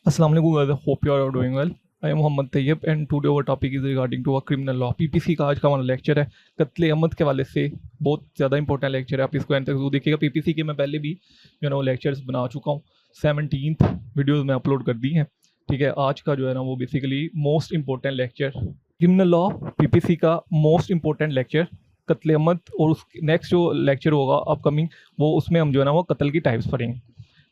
Assalamu alaikum guys, I hope you are all doing well. I am Mohammad Tayyib and today our topic is regarding to a criminal law. PPC का आज का हमारा lecture है कत्ले अहमद के वाले से बहुत ज़्यादा इंपॉर्टेंट लेक्चर है। आप इसको एंड तक जरूर देखिएगा। पीपीसी के मैं पहले भी लेक्चर्स बना चुका हूँ। 17th वीडियोज़ में अपलोड कर दी हैं। ठीक है, आज का जो है ना वो basically most important lecture criminal law PPC का मोस्ट इंपॉर्टेंट लेक्चर कत्ले अहमद, और उस नेक्स्ट जो लेक्चर होगा अपकमिंग वो उसमें हम जो है ना वो कत्ल की टाइप्स पढ़ेंगे।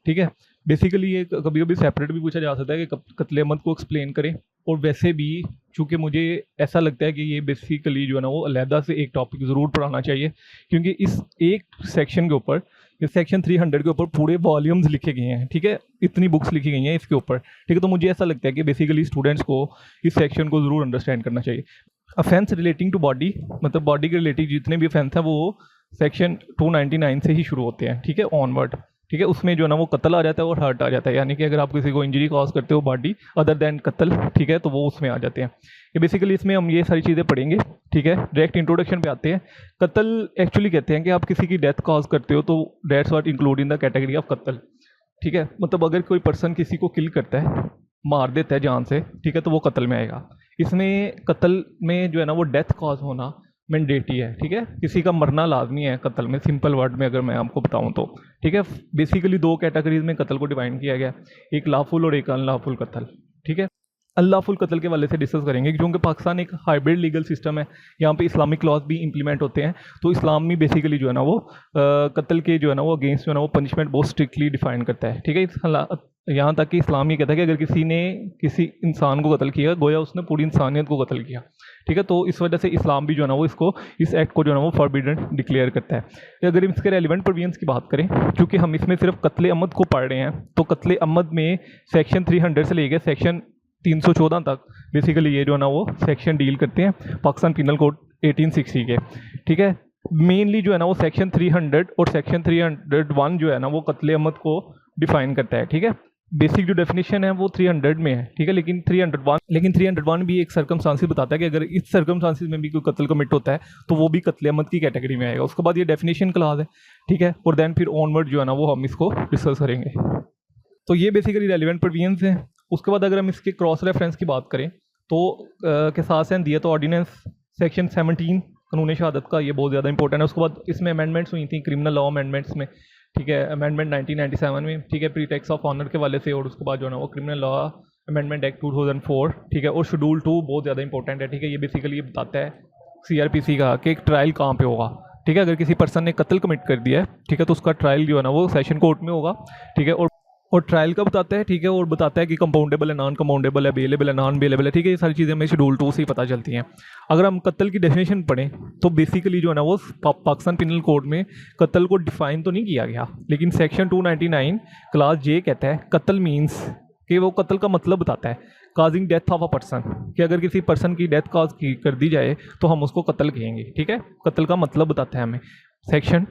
ठीक है, बेसिकली ये कभी कभी सेपरेट भी पूछा जा सकता है कि कत्ले अहमद को एक्सप्लेन करें, और वैसे भी चूँकि मुझे ऐसा लगता है कि ये बेसिकली जो है ना वो अलहदा से एक टॉपिक ज़रूर पढ़ाना चाहिए, क्योंकि इस एक सेक्शन के ऊपर, इस सेक्शन 300 के ऊपर पूरे वॉल्यूम्स लिखे गए हैं। ठीक है, इतनी बुक्स लिखी गई हैं इसके ऊपर। ठीक है, तो मुझे ऐसा लगता है कि बेसिकली स्टूडेंट्स को इस सेक्शन को ज़रूर अंडरस्टैंड करना चाहिए। अफेंस रिलेटिंग टू बॉडी, मतलब बॉडी के रिलेटिव जितने भी अफेंस हैं वो सेक्शन 299 से ही शुरू होते हैं। ठीक है, ऑनवर्ड। ठीक है, उसमें जो है ना वो कत्ल आ जाता है और हर्ट आ जाता है, यानी कि अगर आप किसी को इंजरी कॉज करते हो बॉडी अदर देन कत्ल, ठीक है, तो वो उसमें आ जाते हैं। ये बेसिकली इसमें हम ये सारी चीज़ें पढ़ेंगे। ठीक है, डायरेक्ट इंट्रोडक्शन पे आते हैं। कत्ल एक्चुअली कहते हैं कि आप किसी की डेथ कॉज करते हो, तो that's what include in the category of कत्ल। ठीक है, मतलब अगर कोई पर्सन किसी को किल करता है, मार देता है जान से, ठीक है, तो वो कत्ल में आएगा। इसमें कत्ल में जो है ना वो डेथ कॉज होना मैंडेटरी है। ठीक है, किसी का मरना लाजमी है कत्ल में, सिंपल वर्ड में अगर मैं आपको बताऊं तो। ठीक है, बेसिकली दो कैटेगरीज में कत्ल को डिवाइड किया गया, एक लाफुल और एक अनलाफुल कत्ल। ठीक है, अनलाफुल कत्ल के वाले से डिस्कस करेंगे, क्योंकि पाकिस्तान एक हाइब्रिड लीगल सिस्टम है। यहाँ पे इस्लामिक लॉज भी इंप्लीमेंट होते हैं, तो इस्लाम में बेसिकली जो है ना वो कत्ल के जो है ना वो अगेंस्ट जो है ना वो पनिशमेंट बहुत स्ट्रिक्टली डिफाइन करता है। ठीक है, यहाँ तक कि इस्लाम ये कहता है कि अगर किसी ने किसी इंसान को कत्ल किया, गोया उसने पूरी इंसानियत को कत्ल किया। ठीक है, तो इस वजह से इस्लाम भी जो है ना वो इसको, इस एक्ट को जो है ना वो फॉरबिडन डिक्लेयर करता है। अगर इसके रेलिवेंट प्रोविजंस की बात करें, क्योंकि हम इसमें सिर्फ कत्ले अहमद को पढ़ रहे हैं, तो कत्ले अहमद में सेक्शन 300 से लेकर सेक्शन 314 तक बेसिकली ये जो है ना वो सेक्शन डील करते हैं पाकिस्तान पिनल कोड 1860 के। ठीक है, मेनली जो है ना वो सेक्शन 300 और सेक्शन 301 जो है ना वो कत्ले अहमद को डिफाइन करता है। ठीक है, बेसिक जो डेफिनेशन है वो 300 में है। ठीक है, लेकिन 301 भी एक सर्कमस्टांसेस बताता है कि अगर इस सर्कमस्टांसेस में भी कोई कत्ल कमिट होता है तो वो भी कत्ले अहमद की कैटेगरी में आएगा। उसके बाद ये डेफिनेशन क्लास है। ठीक है, और देन फिर ऑनवर्ड जो है ना वो हम इसको डिस्कस करेंगे। तो ये बेसिकली रेलिवेंट प्रोविजंस हैं। उसके बाद अगर हम इसके क्रॉस रेफरेंस की बात करें तो किसास एंड दियत ऑर्डिनेंस सेक्शन 17 कानून शहादत का, ये बहुत ज़्यादा इंपॉर्टेंट है। उसके बाद इसमें अमेंडमेंट्स हुई थी क्रिमिनल लॉ अमेंडमेंट्स में। ठीक है, अमेंडमेंट 1997 में, ठीक है, प्रीटेक्स ऑफ ऑनर के वाले से, और उसके बाद जो है ना वो क्रिमिनल लॉ अमेंडमेंट एक्ट 2004। ठीक है, और शेड्यूल 2 बहुत ज़्यादा इंपॉर्टेंट है। ठीक है, ये बेसिकली बताता है सीआरपीसी का कि एक ट्रायल कहाँ पे होगा। ठीक है, अगर किसी पर्सन ने कत्ल कमिट कर दिया है, ठीक है, तो उसका ट्रायल जो है ना वो सेशन कोर्ट में होगा। ठीक है, और ट्रायल का बताता है। ठीक है, और बताता है कि कंपाउंडेबल है, नॉन कंपाउंडेबल है, बेलेबल है, नॉन बेलेबल है। ठीक है, ये सारी चीज़ें हमें शेड्यूल 2 से ही पता चलती हैं। अगर हम कत्ल की डेफिनेशन पढ़ें तो बेसिकली जो है ना वो पाकिस्तान पिनल कोड में कत्ल को डिफाइन तो नहीं किया गया, लेकिन सेक्शन 299 क्लास जे कहता है कत्ल मीन्स कि वो कत्ल का मतलब बताता है causing death of a person, कि अगर किसी पर्सन की डेथ काज की कर दी जाए तो हम उसको कत्ल कहेंगे। ठीक है, कत्ल का मतलब बताता है हमें section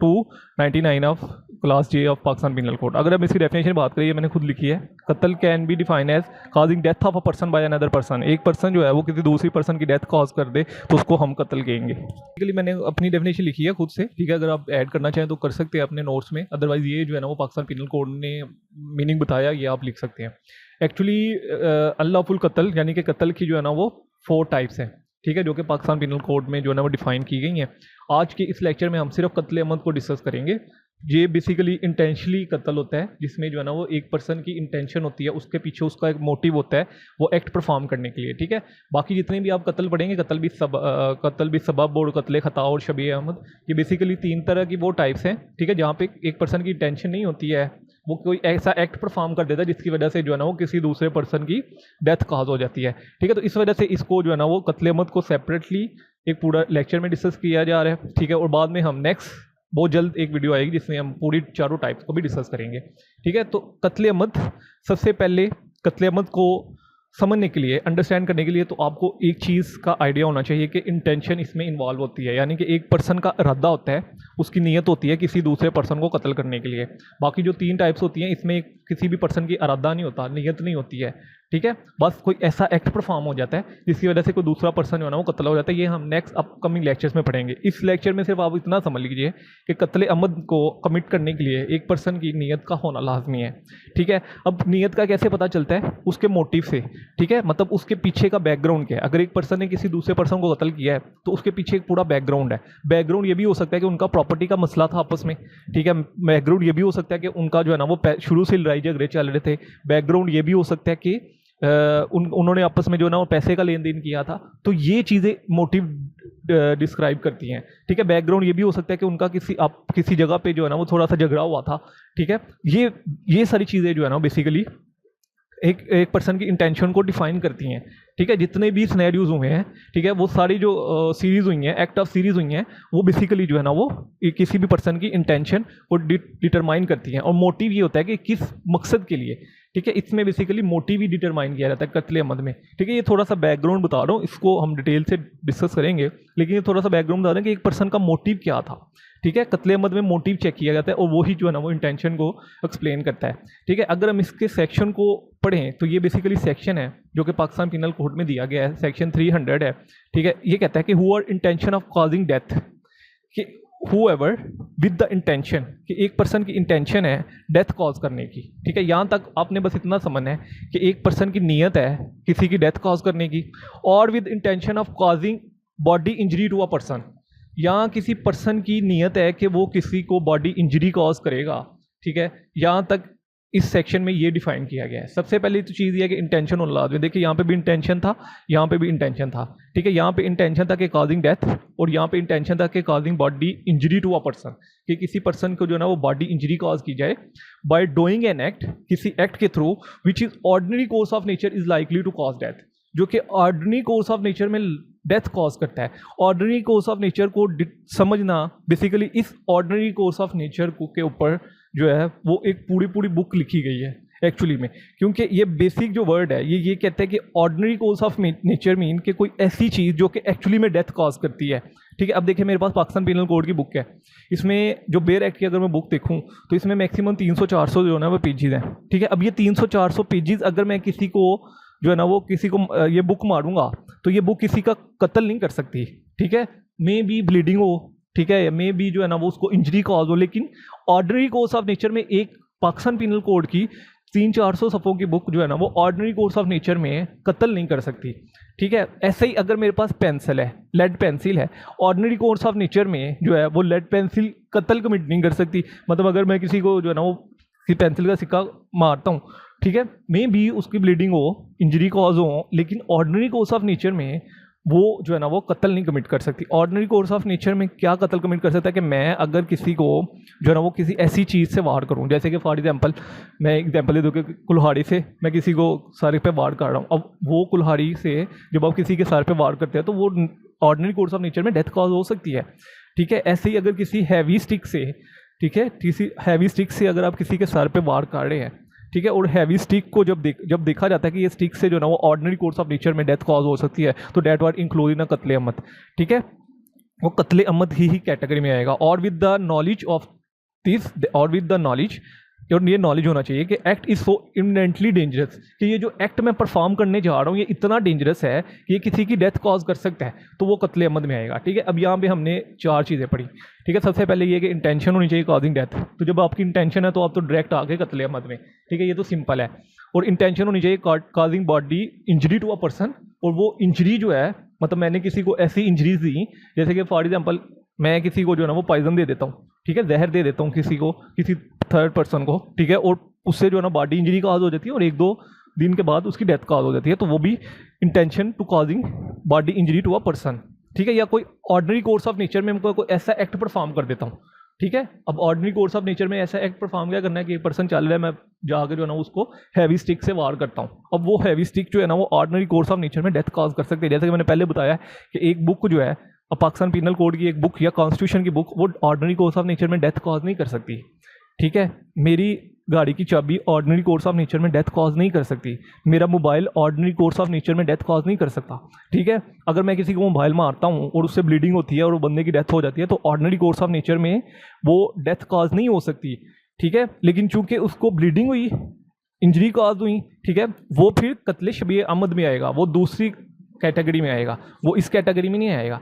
299 of class J of Pakistan penal code. अगर हम इसकी डेफिनेशन बात करें, ये मैंने खुद लिखी है, कत्ल can be define as causing death of a person by another person. एक पर्सन जो है वो किसी दूसरी पर्सन की डेथ कॉज कर दे तो उसको हम कत्ल कहेंगे। बेसिकली मैंने अपनी डेफिनेशन लिखी है खुद से। ठीक है, अगर आप ऐड करना चाहें तो कर सकते हैं अपने नोट्स में, अदरवाइज ये जो है ना वो पाकिस्तान पिनल कोड ने मीनिंग बताया, ये आप लिख सकते हैं। एक्चुअली अनलॉफुल कत्ल यानी कि कत्ल की जो है ना वो 4 टाइप्स हैं। ठीक है, जो कि पाकिस्तान पिनल कोड में जो है ना वो डिफाइन की गई हैं। आज के इस लेक्चर में हम सिर्फ कत्ले अहमद को डिस्कस करेंगे। ये बेसिकली इंटेंशनली कत्ल होता है, जिसमें जो है ना वो एक पर्सन की इंटेंशन होती है, उसके पीछे उसका एक मोटिव होता है वो एक्ट परफॉर्म करने के लिए। ठीक है, बाकी जितने भी आप कत्ल पढ़ेंगे, कत्ल भी सबब और कत्ले खता और शबीह अहमद, ये बेसिकली 3 तरह की वो टाइप्स हैं। ठीक है, जहाँ पे एक पर्सन की इंटेंशन नहीं होती है, वो कोई ऐसा एक्ट परफॉर्म कर देता है जिसकी वजह से जो है ना वो किसी दूसरे पर्सन की डेथ काज हो जाती है। ठीक है, तो इस वजह से इसको जो है ना वो कत्ले अहमद को सेपरेटली एक पूरा लेक्चर में डिस्कस किया जा रहा है। ठीक है, और बाद में हम नेक्स्ट बहुत जल्द एक वीडियो आएगी जिसमें हम पूरी चारों टाइप्स को भी डिस्कस करेंगे। ठीक है, तो कत्ले अहमद, सबसे पहले कत्ले अहमद को समझने के लिए, अंडरस्टैंड करने के लिए, तो आपको एक चीज़ का आइडिया होना चाहिए कि इंटेंशन इसमें इन्वॉल्व होती है, यानी कि एक पर्सन का इरादा होता है उसकी नीयत होती है किसी दूसरे पर्सन को कत्ल करने के लिए। बाकी जो 3 टाइप्स होती हैं इसमें किसी भी पर्सन की इरादा नहीं होता, नीयत नहीं होती है, ठीक है, बस कोई ऐसा एक्ट परफॉर्म हो जाता है जिसकी वजह से कोई दूसरा पर्सन जो है ना वो कत्ल हो जाता है। ये हम नेक्स्ट अपकमिंग लेक्चर्स में पढ़ेंगे। इस लेक्चर में सिर्फ आप इतना समझ लीजिए कि कत्ल अमद को कमिट करने के लिए एक पर्सन की नीयत का होना लाजमी है, ठीक है। अब नीयत का कैसे पता चलता है? उसके मोटिव से, ठीक है, मतलब उसके पीछे का बैकग्राउंड क्या है। अगर एक पर्सन ने किसी दूसरे पर्सन को कत्ल किया है तो उसके पीछे एक पूरा बैकग्राउंड है। बैकग्राउंड ये भी हो सकता है कि उनका प्रॉपर्टी का मसला था आपस में, ठीक है। बैकग्राउंड ये भी हो सकता है कि उनका जो है ना वो शुरू से लड़ाई झगड़े चल रहे थे। बैकग्राउंड ये भी हो सकता है कि उन्होंने आपस में जो ना वो पैसे का लेन देन किया था। तो ये चीज़ें मोटिव डिस्क्राइब करती हैं, ठीक है। बैकग्राउंड ये भी हो सकता है कि उनका किसी जगह पे जो है ना वो थोड़ा सा झगड़ा हुआ था, ठीक है। ये सारी चीज़ें जो है ना बेसिकली एक पर्सन की इंटेंशन को डिफाइन करती हैं, ठीक है। जितने भी सिनेरियोज हुए हैं, ठीक है, वो सारी जो सीरीज़ हुई हैं, एक्ट ऑफ सीरीज़ हुई हैं, वो बेसिकली जो है ना वो किसी भी पर्सन की इंटेंशन को डिटरमाइन करती हैं। और मोटिव ये होता है कि किस मकसद के लिए, ठीक है। इसमें बेसिकली मोटिव ही डिटरमाइन किया जाता है कत्ल अमद में, ठीक है। ये थोड़ा सा बैकग्राउंड बता रहा हूँ, इसको हम डिटेल से डिस्कस करेंगे, लेकिन ये थोड़ा सा बैकग्राउंड बता रहे हैं कि एक पर्सन का मोटिव क्या था, ठीक है। कत्ल अमद में मोटिव चेक किया जाता है और वही जो है ना वो इंटेंशन को एक्सप्लेन करता है, ठीक है। अगर हम इसके सेक्शन को पढ़ें तो ये बेसिकली सेक्शन है जो कि पाकिस्तान पिनल कोड में दिया गया है, सेक्शन 300 है, ठीक है। ये कहता है कि who are intention of causing death, कि whoever with the intention, कि एक पर्सन की इंटेंशन है डेथ कॉज करने की, ठीक है। यहाँ तक आपने बस इतना समझना है कि एक पर्सन की नीयत है किसी की डेथ कॉज करने की, और with intention of causing body injury to a person, यहाँ किसी पर्सन की नीयत है कि वो किसी को बॉडी इंजरी कॉज करेगा, ठीक है। यहाँ तक इस सेक्शन में ये डिफाइन किया गया है। सबसे पहली तो चीज़ ये है कि इंटेंशन होना लाजमी। देखिए यहाँ पे भी इंटेंशन था, यहाँ पे भी इंटेंशन था, ठीक है। यहाँ पे इंटेंशन था कि कॉजिंग डेथ, और यहाँ पे इंटेंशन था कि causing body injury to a person, कि किसी पर्सन को जो है ना वो बॉडी इंजरी कॉज की जाए बाय डूइंग एन एक्ट, किसी एक्ट के through which is ordinary course of nature is likely to cause death, जो कि ऑर्डिनरी कोर्स ऑफ नेचर में डेथ कॉज करता है। ऑर्डिनरी कोर्स ऑफ नेचर को समझना, बेसिकली इस ऑर्डिनरी कोर्स ऑफ नेचर के ऊपर जो है वो एक पूरी बुक लिखी गई है एक्चुअली में, क्योंकि ये बेसिक जो वर्ड है ये कहता है कि ordinary course of nature mean कि कोई ऐसी चीज़ जो कि एक्चुअली में डेथ कॉज करती है, ठीक है। अब देखिए मेरे पास पाकिस्तान पिनल कोड की बुक है, इसमें जो बेयर एक्ट की अगर मैं बुक देखूं तो इसमें मैक्सिमम 300-400 जो है ना वो पेजेस हैं, ठीक है। अब ये 300-400 पेजेस अगर मैं किसी को जो है ना वो किसी को ये बुक मारूंगा तो ये बुक किसी का कत्ल नहीं कर सकती, ठीक है। मे बी ब्लीडिंग हो, ठीक है, मे बी जो है ना वो उसको इंजरी कॉज हो, लेकिन ऑर्डिनरी कोर्स ऑफ नेचर में एक पाकिस्तान पिनल कोड की 300-400 सफ़ों की बुक जो है ना वो ऑर्डिनरी कोर्स ऑफ नेचर में कत्ल नहीं कर सकती, ठीक है। ऐसे ही अगर मेरे पास पेंसिल है, लेड पेंसिल है, ऑर्डिनरी कोर्स ऑफ नेचर में जो है वो लेड पेंसिल कत्ल कमिट नहीं कर सकती। मतलब अगर मैं किसी को जो है ना वो किसी पेंसिल का सिक्का मारता हूँ, ठीक है, मे बी उसकी ब्लीडिंग हो, इंजरी कॉज हो, लेकिन ऑर्डिनरी कोर्स ऑफ नेचर में वो जो है ना वो कत्ल नहीं कमिट कर सकती। ऑर्डिनरी कोर्स ऑफ नेचर में क्या कत्ल कमिट कर सकता है कि मैं अगर किसी को जो है ना वो किसी ऐसी चीज़ से वार करूं, जैसे कि फॉर एग्जांपल मैं एग्जांपल दे दूँ कि कुल्हाड़ी से मैं किसी को सर पे वार कर रहा हूं। अब वो कुल्हाड़ी से जब आप किसी के सर पे वार करते हैं तो वो ऑर्डिनरी कोर्स ऑफ नेचर में डेथ कॉज हो सकती है, ठीक है। ऐसे ही अगर किसी हैवी स्टिक से, ठीक है, किसी हैवी स्टिक से अगर आप किसी के सर पे वार कर रहे हैं, ठीक है, और हैवी स्टिक को जब देखा जाता है कि ये स्टिक से जो ना वो ऑर्डिनरी कोर्स ऑफ नेचर में डेथ कॉज हो सकती है, तो डेट वार इंक्लूड इन कत्ले अमद, ठीक है, वो कत्ले अमद ही कैटेगरी में आएगा। और with the knowledge of this, और विद द नॉलेज, और ये नॉलेज होना चाहिए कि act is so eminently dangerous, कि ये जो एक्ट मैं परफॉर्म करने जा रहा हूँ ये इतना डेंजरस है कि ये किसी की डेथ कॉज कर सकता है, तो वो कत्ले अमद में आएगा, ठीक है। अब यहाँ पे हमने 4 चीज़ें पढ़ी, ठीक है। सबसे पहले ये कि इंटेंशन होनी चाहिए कॉजिंग डेथ, तो जब आपकी इंटेंशन है तो आप तो डायरेक्ट आ गए कत्ले अमद में, ठीक है, ये तो सिंपल है। और इंटेंशन होनी चाहिए causing body injury to a person, और वो इंजरी जो है मतलब मैंने किसी को ऐसी इंजरीज दी, जैसे कि फॉर एग्जाम्पल मैं किसी को जो है ना वो पॉइजन दे देता हूँ, ठीक है, जहर दे देता हूँ किसी को, किसी थर्ड पर्सन को, ठीक है, और उससे जो है ना बॉडी इंजरी कॉज हो जाती है और 1-2 दिन के बाद उसकी डेथ कॉज हो जाती है, तो वो भी intention to causing body injury to a person, ठीक है। या कोई ऑर्डिनरी कोर्स ऑफ नेचर में मैं कोई ऐसा एक्ट परफॉर्म कर देता हूँ, ठीक है। अब ऑर्डिनरी कोर्स ऑफ नेचर में ऐसा एक्ट परफॉर्म क्या करना है कि एक पर्सन चल रहा है, मैं जाकर जो है ना उसको हैवी स्टिक से वार करता हूँ। अब वो हैवी स्टिक जो है ना वो ऑर्डिनरी कोर्स ऑफ नेचर में डेथ कॉज कर सकते हैं। जैसे कि मैंने पहले बताया कि एक बुक जो है पाकिस्तान पिनल कोड की एक बुक या कॉन्स्टिट्यूशन की बुक, वो ऑर्डिनरी कोर्स ऑफ नेचर में डेथ कॉज नहीं कर सकती, ठीक है। मेरी गाड़ी की चाबी ऑर्डिनरी कोर्स ऑफ नेचर में डेथ कॉज नहीं कर सकती, मेरा mobile ordinary course of nature में डेथ कॉज नहीं कर सकता, ठीक है। अगर मैं किसी को मोबाइल मारता हूँ और उससे ब्लीडिंग होती है और वो बंदे की डेथ हो जाती है तो ऑर्डिनरी कोर्स ऑफ नेचर में वो डेथ कॉज नहीं हो सकती, ठीक है। लेकिन चूंकि उसको ब्लीडिंग हुई, इंजरी कॉज हुई, ठीक है, वो फिर कत्ले शबीह अहमद में आएगा, वो दूसरी कैटेगरी में आएगा, वो इस कैटेगरी में नहीं आएगा।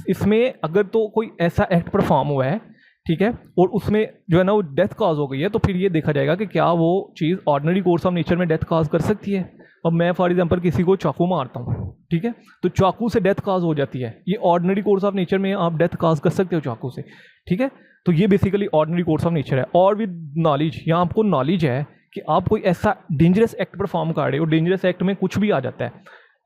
इसमें अगर तो कोई ऐसा एक्ट परफॉर्म हुआ है, ठीक है, और उसमें जो है ना वो डेथ कॉज हो गई है, तो फिर ये देखा जाएगा कि क्या वो चीज़ ऑर्डिनरी कोर्स ऑफ नेचर में डेथ कॉज कर सकती है। अब मैं फॉर एग्जांपल किसी को चाकू मारता हूँ, ठीक है, तो चाकू से डेथ कॉज हो जाती है, ये ऑर्डिनरी कोर्स ऑफ नेचर में आप डेथ कॉज कर सकते हो चाकू से, ठीक है। तो ये basically ordinary course of nature है। और विद नॉलेज, यहाँ आपको नॉलेज है कि आप कोई ऐसा डेंजरस एक्ट परफॉर्म कर रहे हो, डेंजरस एक्ट में कुछ भी आ जाता है,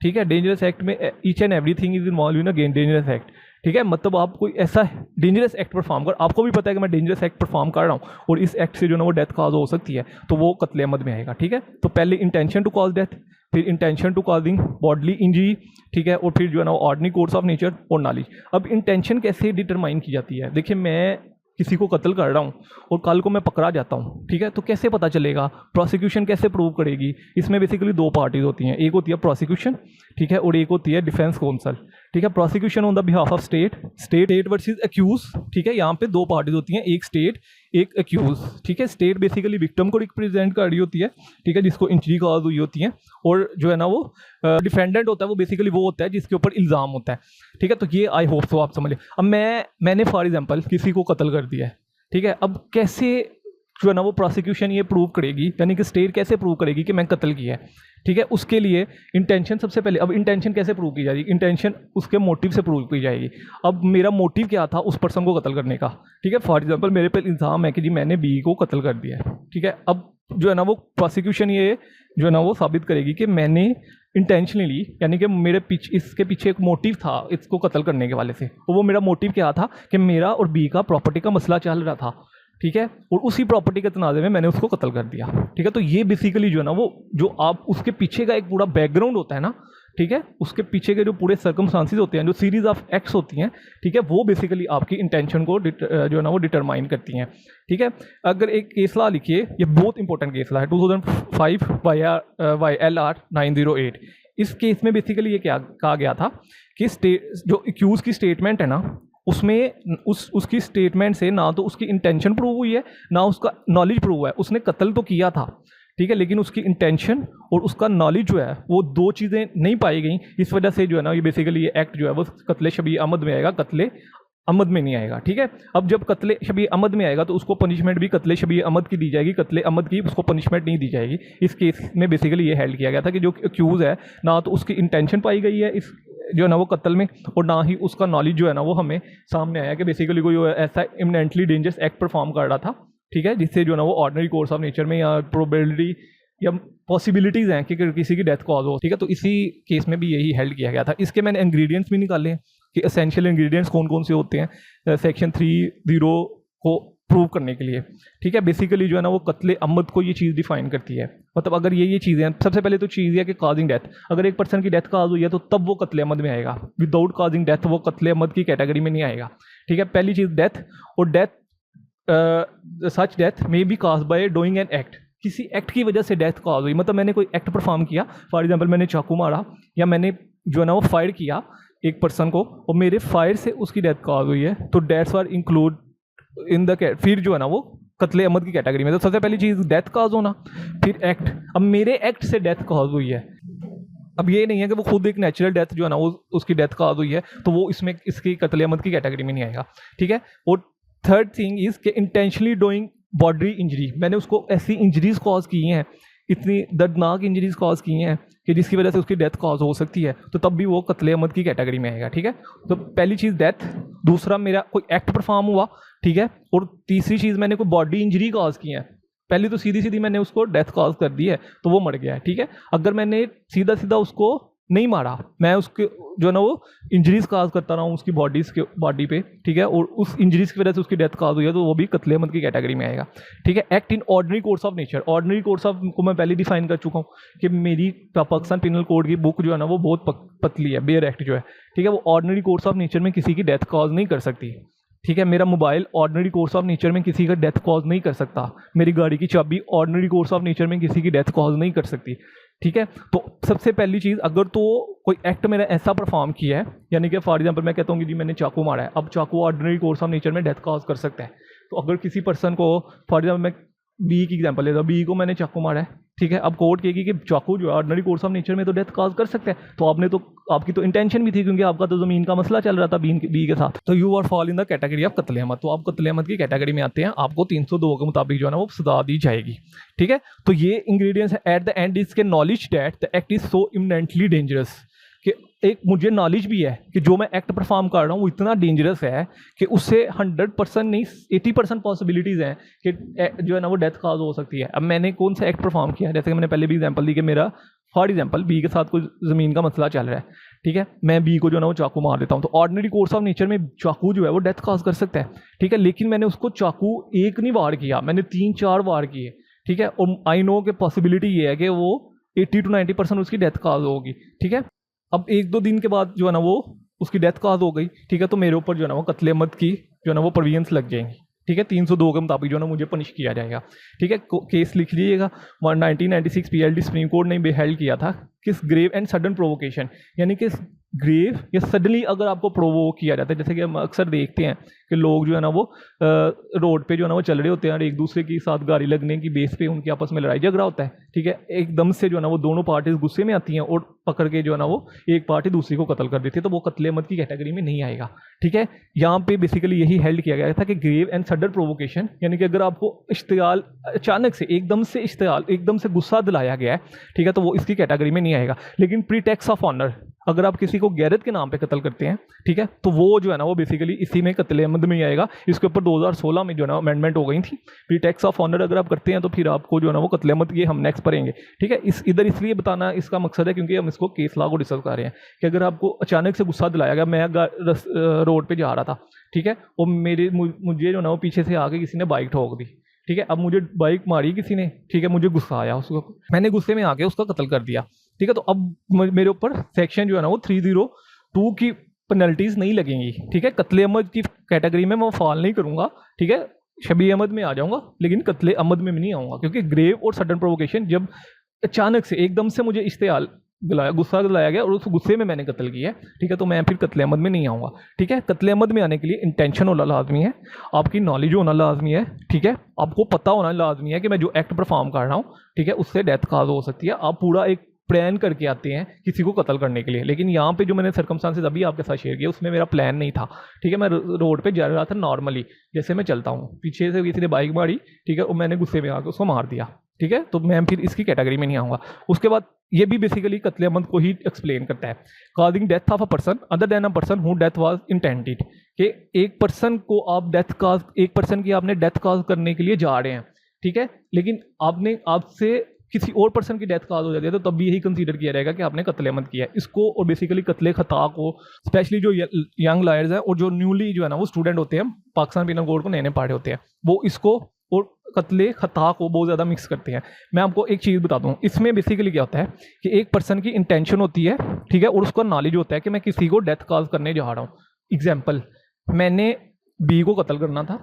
ठीक है। डेंजरस एक्ट में each and everything is involve in again dangerous act, ठीक है। मतलब आप कोई ऐसा डेंजरस एक्ट परफॉर्म कर, आपको भी पता है कि मैं डेंजरस एक्ट परफॉर्म कर रहा हूँ और इस एक्ट से जो ना वो डेथ कॉज हो सकती है, तो वो कत्ले अहमद में आएगा, ठीक है। तो पहले इंटेंशन टू कॉज डेथ, फिर intention to causing bodily injury, ठीक है, और फिर जो है ना ऑर्डिनरी कोर्स ऑफ नेचर और नॉलेज। अब इंटेंशन कैसे डिटरमाइन की जाती है? देखिए, मैं किसी को कत्ल कर रहा हूँ और कल को मैं पकड़ा जाता हूँ, ठीक है, तो कैसे पता चलेगा? प्रोसिक्यूशन कैसे प्रूव करेगी? इसमें बेसिकली दो पार्टीज होती हैं, एक होती है प्रोसिक्यूशन, ठीक है, और एक होती है डिफेंस काउंसिल, ठीक है। Prosecution on the behalf of state versus accused, ठीक है। यहाँ पे दो पार्टीज होती हैं, एक स्टेट एक एक्यूज, ठीक है। स्टेट बेसिकली विक्टिम को रिप्रेजेंट कर रही होती है, ठीक है, जिसको इंजरी कॉज हुई होती है, और जो है ना वो डिफेंडेंट होता है, वो बेसिकली वो होता है जिसके ऊपर इल्ज़ाम होता है, ठीक है। तो ये आई होप सो आप समझ लें। अब मैंने फॉर एग्जांपल किसी को कत्ल कर दिया है, ठीक है। अब कैसे जो है ना वो प्रोसिक्यूशन ये प्रूव करेगी, यानी कि स्टेट कैसे प्रूव करेगी कि मैं कत्ल किया है, ठीक है। उसके लिए इंटेंशन सबसे पहले, अब इंटेंशन कैसे प्रूव की जाएगी? इंटेंशन उसके मोटिव से प्रूव की जाएगी। अब मेरा मोटिव क्या था उस पर्सन को कत्ल करने का, ठीक है। फॉर एग्जांपल मेरे पे इल्ज़ाम है कि जी मैंने बी को कत्ल कर दिया है, ठीक है। अब जो है ना वो प्रोसिक्यूशन ये जो है ना वो साबित करेगी कि मैंने इंटेंशनली, यानी कि मेरे इसके पीछे एक मोटिव था इसको कत्ल करने के वाले से, और वो मेरा मोटिव क्या था कि मेरा और बी का प्रॉपर्टी का मसला चल रहा था, ठीक है, और उसी प्रॉपर्टी के तनाज़े में मैंने उसको कत्ल कर दिया, ठीक है। तो ये बेसिकली जो है ना वो जो आप उसके पीछे का एक पूरा बैकग्राउंड होता है ना, ठीक है, उसके पीछे के जो पूरे सर्कमस्टांसेस होते हैं, जो सीरीज ऑफ एक्ट्स होती हैं, ठीक है, वो बेसिकली आपकी इंटेंशन को जो है ना वो डिटरमाइन करती हैं, ठीक है। अगर एक केस ला लिखिए, ये बहुत इंपॉर्टेंट केस ला है, 2005 YLR 908। इस केस में बेसिकली ये क्या कहा गया था कि जो एक्यूज की स्टेटमेंट है ना, उसमें उसकी स्टेटमेंट से ना तो उसकी इंटेंशन प्रूव हुई है, ना उसका नॉलेज प्रूव हुआ है। उसने कत्ल तो किया था, ठीक है, लेकिन उसकी इंटेंशन और उसका नॉलेज जो है वो दो चीज़ें नहीं पाई गई। इस वजह से जो है ना ये बेसिकली ये एक्ट जो है वो कत्ले शबीह अहमद में आएगा, कत्ले अहमद में नहीं आएगा, ठीक है। अब जब कत्ले शबीह अहमद में आएगा तो उसको पनिशमेंट भी कत्ले शबीह अहमद की दी जाएगी, कत्ले अहमद की उसको पनिशमेंट नहीं दी जाएगी। इस केस में बेसिकली ये हेल्ड किया गया था कि जो एक्यूज़ है, ना तो उसकी इंटेंशन पाई गई है इस जो है ना वो कत्ल में, और ना ही उसका नॉलेज जो है ना वो हमें सामने आया कि बेसिकली कोई ऐसा इमिनेंटली डेंजरस एक्ट परफॉर्म कर रहा था, ठीक है, जिससे जो है ना वो ऑर्डिनरी कोर्स ऑफ नेचर में या प्रोबेबिलिटी या पॉसिबिलिटीज़ हैं कि किसी की डेथ कॉज हो, ठीक है। तो इसी केस में भी यही हेल्ड किया गया था। इसके मैंने इंग्रेडिएंट्स भी निकाले हैं कि एसेंशियल इंग्रेडिएंट्स कौन कौन से होते हैं सेक्शन 30 को प्रूव करने के लिए, ठीक है। बेसिकली जो है ना वो कत्ले अहमद को ये चीज़ डिफाइन करती है। मतलब अगर ये चीज़ें हैं, सबसे पहले तो चीज़ है कि काजिंग डेथ, अगर एक पर्सन की डेथ काज हुई है तो तब वो कत्ले अहमद में आएगा। विदाउट काजिंग डेथ वो कत्ले अहमद की कैटेगरी में नहीं आएगा, ठीक है। पहली चीज़ डेथ, और death such death may be cause by doing an act, किसी एक्ट की वजह से डेथ कॉज हुई। मतलब मैंने कोई एक्ट परफॉर्म किया, फॉर एग्जांपल मैंने चाकू मारा या मैंने जो है ना वो फायर किया एक पर्सन को और मेरे फायर से उसकी डेथ कॉज हुई है, तो that's are include in the फिर जो है ना वो कत्ले अहमद की कैटेगरी में। तो सबसे पहली चीज़ डेथ कॉज होना, फिर एक्ट। अब मेरे एक्ट से डेथ कॉज हुई है, अब ये नहीं है कि वो खुद एक नेचुरल डेथ जो है ना वो उसकी डेथ कॉज हुई है, तो वो इसमें इसकी कत्ले अहमद की कैटेगरी में नहीं आएगा, ठीक है। और थर्ड थिंग इज़ कि इंटेंशनली डूइंग बॉडी इंजरी, मैंने उसको ऐसी इंजरीज कॉज की हैं, इतनी दर्दनाक इंजरीज कॉज की हैं कि जिसकी वजह से उसकी डेथ कॉज हो सकती है, तो तब भी वो कत्ले अहमद की कैटेगरी में आएगा, ठीक है। तो पहली चीज़ डेथ, दूसरा मेरा कोई एक्ट परफॉर्म हुआ, ठीक है, और तीसरी चीज़ मैंने कोई बॉडी इंजरी कॉज की है। पहली तो सीधी सीधी मैंने उसको डेथ कॉज कर दी है तो वो मर गया है, ठीक है। अगर मैंने सीधा सीधा उसको नहीं मारा, मैं उसके जो है ना वो इंजरीज काज करता रहा हूँ उसकी बॉडी पे, ठीक है, और उस इंजरीज की वजह से उसकी डेथ काज हुई है, तो वो भी कत्ले अहमद की कैटेगरी में आएगा, ठीक है। Act in ordinary course of nature, ordinary course of को मैं पहले डिफाइन कर चुका हूँ कि मेरी पाकिस्तान पिनल कोड की बुक जो है ना वो बहुत पतली है, बेयर एक्ट जो है, ठीक है, वो ऑर्डिनरी कोर्स ऑफ नेचर में किसी की डेथ कॉज नहीं कर सकती, ठीक है, मेरा mobile ordinary course of nature में किसी का डेथ कॉज नहीं कर सकता, मेरी गाड़ी की चाबी ऑर्डिनरी कोर्स ऑफ नेचर में किसी की डेथ कॉज नहीं कर सकती। ठीक है, तो सबसे पहली चीज़, अगर तो कोई एक्ट मेरा ऐसा परफॉर्म किया है, यानी कि फॉर एग्जांपल मैं कहता हूँ कि जी मैंने चाकू मारा है, अब चाकू ऑर्डिनरी कोर्स ऑफ नेचर में डेथ कॉज कर सकता है। तो अगर किसी पर्सन को, फॉर एग्जाम्पल मैं बी की एग्जांपल लेता हूँ, बी को मैंने चाकू मारा है, ठीक है, अब कोर्ट कहेगी कि चाकू जो है ऑर्डिनरी कोर्स ऑफ नेचर में तो डेथ कॉज कर सकता है, तो आपने तो, आपकी तो इंटेंशन भी थी, क्योंकि आपका तो ज़मीन का मसला चल रहा था बी के साथ, तो you are fall in the category of कत्ले अहमद। तो आप कत्ले अहमद की कैटेगरी में आते हैं, आपको 302 के मुताबिक जो है ना वो सजा दी जाएगी। ठीक है, तो ये इंग्रेडिएंट्स है। एट द एंड इसके knowledge that the act is so eminently dangerous, कि एक मुझे नॉलेज भी है कि जो मैं एक्ट परफॉर्म कर रहा हूँ वो इतना डेंजरस है कि उससे 100% नहीं 80% पॉसिबिलिटीज़ हैं कि जो है ना वो डेथ कॉज हो सकती है। अब मैंने कौन सा एक्ट परफॉर्म किया है, जैसे कि मैंने पहले भी एग्जांपल दी कि मेरा फॉर एग्जांपल बी के साथ कोई ज़मीन का मसला चल रहा है, ठीक है, मैं बी को जो है ना वो चाकू मार देता हूँ, तो ऑर्डिनरी कोर्स ऑफ नेचर में चाकू जो है वो डेथ कॉज कर सकता है। ठीक है, लेकिन मैंने उसको चाकू एक नहीं वार किया, मैंने 3-4 वार किए। ठीक है, और आई नो कि पॉसिबिलिटी ये है कि वो 80 to 90% उसकी डेथ कॉज होगी। ठीक है, अब 1-2 दिन के बाद जो है ना वो उसकी डेथ कॉज हो गई। ठीक है, तो मेरे ऊपर जो है ना वो कत्ले अहमद की जो है ना वो प्रोविजंस लग जाएंगी। ठीक है, 302 के मुताबिक जो है ना मुझे पनिश किया जाएगा। ठीक है, केस लिख लीजिएगा, 1996 PLD सुप्रीम कोर्ट ने बेहेल्ड किया था किस ग्रेव एंड सडन प्रोवोकेशन, यानी कि ग्रेव या सडनली अगर आपको प्रोवोक किया जाता है, जैसे कि हम अक्सर देखते हैं कि लोग जो है ना वो रोड पे जो है ना वो चल रहे होते हैं और एक दूसरे के साथ गाड़ी लगने की बेस पे उनके आपस में लड़ाई झगड़ा होता है। ठीक है, एकदम से जो है ना वो दोनों पार्टीज गुस्से में आती हैं और पकड़ के जो है ना वो एक पार्टी दूसरी को कत्ल कर देती है, तो वो कत्ले अहमद की कैटेगरी में नहीं आएगा। ठीक है, यहाँ पे बेसिकली यही हेल्ड किया गया था कि ग्रेव एंड सडन प्रोवोकेशन, यानी कि अगर आपको इश्तियाल अचानक से एकदम से इश्तियाल एकदम से गुस्सा दिलाया गया है, ठीक है, तो वो इसकी कैटेगरी में नहीं आएगा। लेकिन प्रीटेक्स ऑफ ऑनर, अगर आप किसी को गैरत के नाम पे कत्ल करते हैं, ठीक है, तो वो जो है ना वो बेसिकली इसी में कत्ले अहमद में ही आएगा। इसके ऊपर 2016 में जो है ना अमेंडमेंट हो गई थी। प्रीटेक्स ऑफ ऑनर अगर आप करते हैं तो फिर आपको जो है ना वो कत्ले अहमद ये हम नेक्स्ट पढ़ेंगे। ठीक है, इधर इसलिए बताना इसका मकसद है क्योंकि हम इसको केस लॉ को डिस्कस कर रहे हैं कि अगर आपको अचानक से गुस्सा दिलाया गया, मैं रोड पर जा रहा था, ठीक है, और मुझे जो ना वो पीछे से आके किसी ने बाइक ठोक दी। ठीक है, अब मुझे बाइक मारी किसी ने, ठीक है, मुझे गुस्सा आया, उसको मैंने गुस्से में आके उसका कत्ल कर दिया। ठीक है, तो अब मेरे ऊपर सेक्शन जो है ना वो 302 की पेनल्टीज नहीं लगेंगी। ठीक है, कत्ले अहमद की कैटेगरी में मैं फॉल नहीं करूंगा। ठीक है, शबी अहमद में आ जाऊंगा, लेकिन कत्ले अहमद में नहीं आऊंगा, क्योंकि ग्रेव और सडन प्रोवोकेशन जब अचानक से एकदम से मुझे इश्तियाल गुस्सा दिलाया गया और उस गुस्से में मैंने कत्ल किया। ठीक है, तो मैं फिर कत्ले अहमद में नहीं आऊँगा। ठीक है, कत्ले अहमद में आने के लिए इंटेंशन होना लाजमी है, आपकी नॉलेज होना लाजमी है। ठीक है, आपको पता होना लाजमी है कि मैं जो एक्ट परफॉर्म कर रहा हूँ, ठीक है, उससे डेथ कॉज हो सकती है। आप पूरा एक प्लान करके आते हैं किसी को कत्ल करने के लिए, लेकिन यहाँ पे जो मैंने सर्कमस्टांसेस अभी आपके साथ शेयर किया उसमें मेरा प्लान नहीं था। ठीक है, मैं रोड पे जा रहा था नॉर्मली, जैसे मैं चलता हूँ, पीछे से किसी ने बाइक मारी, ठीक है, और मैंने गुस्से में आकर उसको मार दिया। ठीक है, तो मैं फिर इसकी कैटेगरी में नहीं आऊँगा। उसके बाद ये भी बेसिकली कत्ले अहमद को ही एक्सप्लेन करता है, causing death of a person other than a person who death was intended, कि एक पर्सन को आप डेथ कॉज, एक पर्सन की आपने डेथ कॉज करने के लिए जा रहे हैं, ठीक है, लेकिन आपसे किसी और पर्सन की डेथ कॉज हो जाती है, तो तब भी यही कंसीडर किया जाएगा कि आपने कत्ले अहमद किया है इसको। और बेसिकली कत्ले खता को, स्पेशली जो यंग लॉयर्स हैं और जो न्यूली जो है ना वो स्टूडेंट होते हैं, पाकिस्तान पिनल कोड को नए नए पढ़े होते हैं, वो इसको और कत्ले खता को बहुत ज़्यादा मिक्स करते हैं। मैं आपको एक चीज़ बता दूं, इसमें बेसिकली क्या होता है कि एक पर्सन की इंटेंशन होती है, ठीक है, और उसका नॉलेज होता है कि मैं किसी को डेथ कॉज करने जा रहा हूँ। एग्जाम्पल, मैंने बी को कत्ल करना था,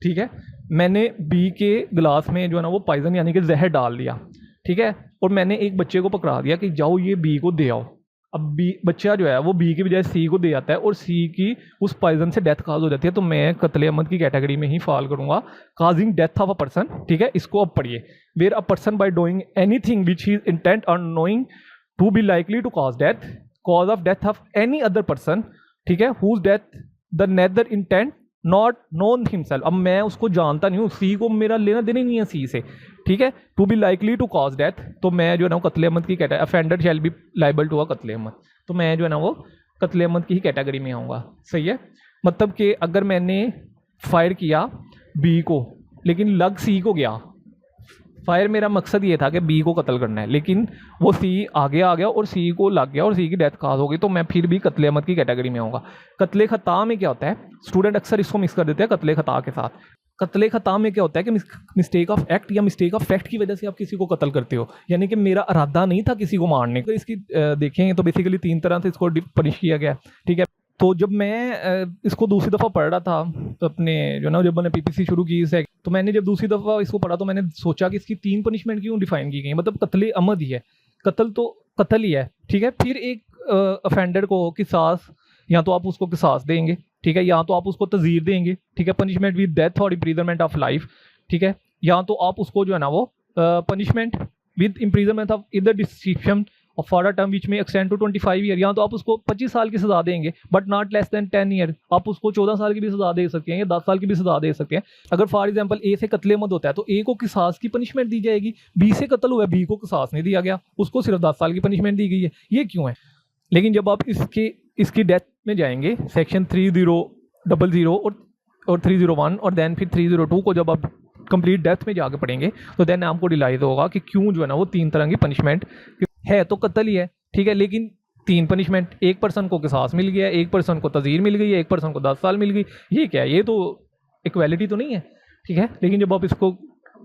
ठीक है, मैंने बी के गिलास में जो है ना वो पॉइजन यानी कि जहर डाल दिया, ठीक है, और मैंने एक बच्चे को पकड़ा दिया कि जाओ ये बी को दे आओ। अब बी बच्चा जो है वो बी की बजाय सी को दे जाता है और सी की उस पॉइजन से डेथ कॉज हो जाती है, तो मैं कत्ले अहमद की कैटेगरी में ही फॉल करूंगा, causing death of a person. ठीक है, इसको अब पढ़िए, where a person by doing anything which he intent on knowing to be likely to cause death, cause of death of any other person, ठीक है, whose death the neither intent not known himself. अब मैं उसको जानता नहीं हूँ, सी को मेरा लेना देना नहीं है सी से, ठीक है, to be likely to cause death, तो मैं जो है ना वो कत्ले अहमद की कैटेगरी, offender shall be liable to a कत्ले अहमद, तो मैं जो है ना वो कत्ले अहमद की ही कैटेगरी में आऊँगा। सही है, मतलब कि अगर मैंने फायर किया बी को लेकिन लग सी को गया, फायर मेरा मकसद ये था कि बी को कत्ल करना है, लेकिन वो सी आगे आ गया और सी को लग गया और सी की डेथ कॉज हो गई, तो मैं फिर भी कत्ले अहमद की कैटेगरी में आऊँगा। कत्ले खता में क्या होता है, स्टूडेंट अक्सर इसको मिक्स कर देते हैं कत्ले खता के साथ। कत्ले खता में क्या होता है कि मिस्टेक ऑफ एक्ट या मिस्टेक ऑफ फैक्ट की वजह से आप किसी को कत्ल करते हो, यानी कि मेरा इरादा नहीं था किसी को मारने का। इसकी देखें तो बेसिकली 3 तरह से इसको पनिश किया गया, ठीक है। तो जब मैं इसको दूसरी दफ़ा पढ़ रहा था अपने जो ना जब मैंने पीपीसी शुरू की इसे, तो मैंने जब दूसरी दफ़ा इसको पढ़ा तो मैंने सोचा कि इसकी 3 पनिशमेंट क्यों डिफाइन की गई हैं। मतलब कत्ल अमद ही है, कत्ल तो कत्ल ही है, ठीक है। फिर एक अफेंडर को किसास, या तो आप उसको किसास देंगे, ठीक है, या तो आप उसको तज़ीर देंगे, ठीक है, पनिशमेंट विद डेथ और इम्प्रीजनमेंट ऑफ लाइफ, ठीक है, या तो आप उसको जो है ना वो पनिशमेंट विद इम्प्रीजनमेंट ऑफ इधर डिस्क्रिप्शन और फॉर अ टर्म विच में एक्सटेंड टू 25 ईयर, या तो आप उसको 25 साल की सजा देंगे but not less than 10 year. आप उसको 14 साल की भी सजा दे सकते हैं या 10 साल की भी सजा दे सकते हैं। अगर फॉर एग्जांपल ए से कत्ले मद होता है तो ए को किसास की पनिशमेंट दी जाएगी, बी से कत्ल हुआ है, बी को किसास नहीं दिया गया, उसको सिर्फ 10 साल की पनिशमेंट दी गई है। ये क्यों है? लेकिन जब आप इसकी डेथ में जाएंगे, सेक्शन 3000 और 301 और देन फिर 302 को जब आप कंप्लीट डेथ में जाके पढ़ेंगे तो देन आपको रियलाइज होगा कि क्यों जो है ना वो 3 तरह की पनिशमेंट है। तो कत्ल ही है, ठीक है, लेकिन 3 पनिशमेंट, एक पर्सन को किसास मिल गया, एक पर्सन को तज़ीर मिल गई है, एक पर्सन को 10 साल मिल गई। ये क्या है? ये तो इक्वालिटी तो नहीं है, ठीक है। लेकिन जब आप इसको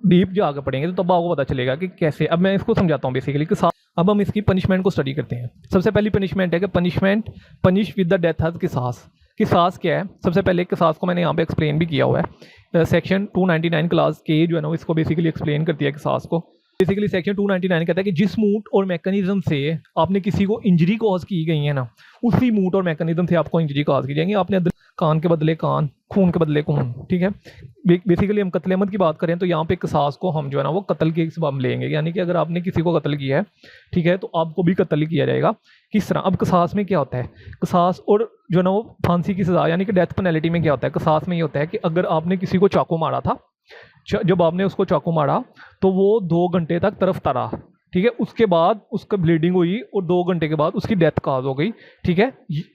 डीप जाकर पढ़ेंगे तो तब आपको पता चलेगा कि कैसे। अब मैं इसको समझाता हूँ बेसिकली किसास। अब हम इसकी पनिशमेंट को स्टडी करते हैं। सबसे पहली पनिशमेंट है कि punish with the death has किसास। किसास क्या है? सबसे पहले किसास को मैंने यहाँ पे एक्सप्लेन भी किया हुआ है। सेक्शन 299 क्लास के जो है ना इसको बेसिकली एक्सप्लेन करती है किसास को। बेसिकली सेक्शन 299 कहता है कि जिस मूड और मैकेनिज्म से आपने किसी को इंजरी कॉज की गई है ना, उसी मूड और मैकेनिज्म से आपको इंजरी कॉज की जाएंगी। आपने कान के बदले कान, खून के बदले खून, ठीक है। बेसिकली हम कत्ल अमद की बात करें तो यहाँ पे किसास को हम जो है ना वो कत्ल के सबब लेंगे, यानी कि अगर आपने किसी को कत्ल किया है, ठीक है, तो आपको भी कत्ल किया जाएगा। किस तरह? अब किसास में क्या होता है? किसास और जो है ना वो फांसी की सजा यानी कि डेथ पेनल्टी में क्या होता है? किसास में ये होता है कि अगर आपने किसी को चाकू मारा था, जब आपने उसको चाकू मारा तो वो 2 घंटे तक तरफता रहा, ठीक है, उसके बाद उसका ब्लीडिंग हुई और 2 घंटे के बाद उसकी डेथ काज हो गई, ठीक है।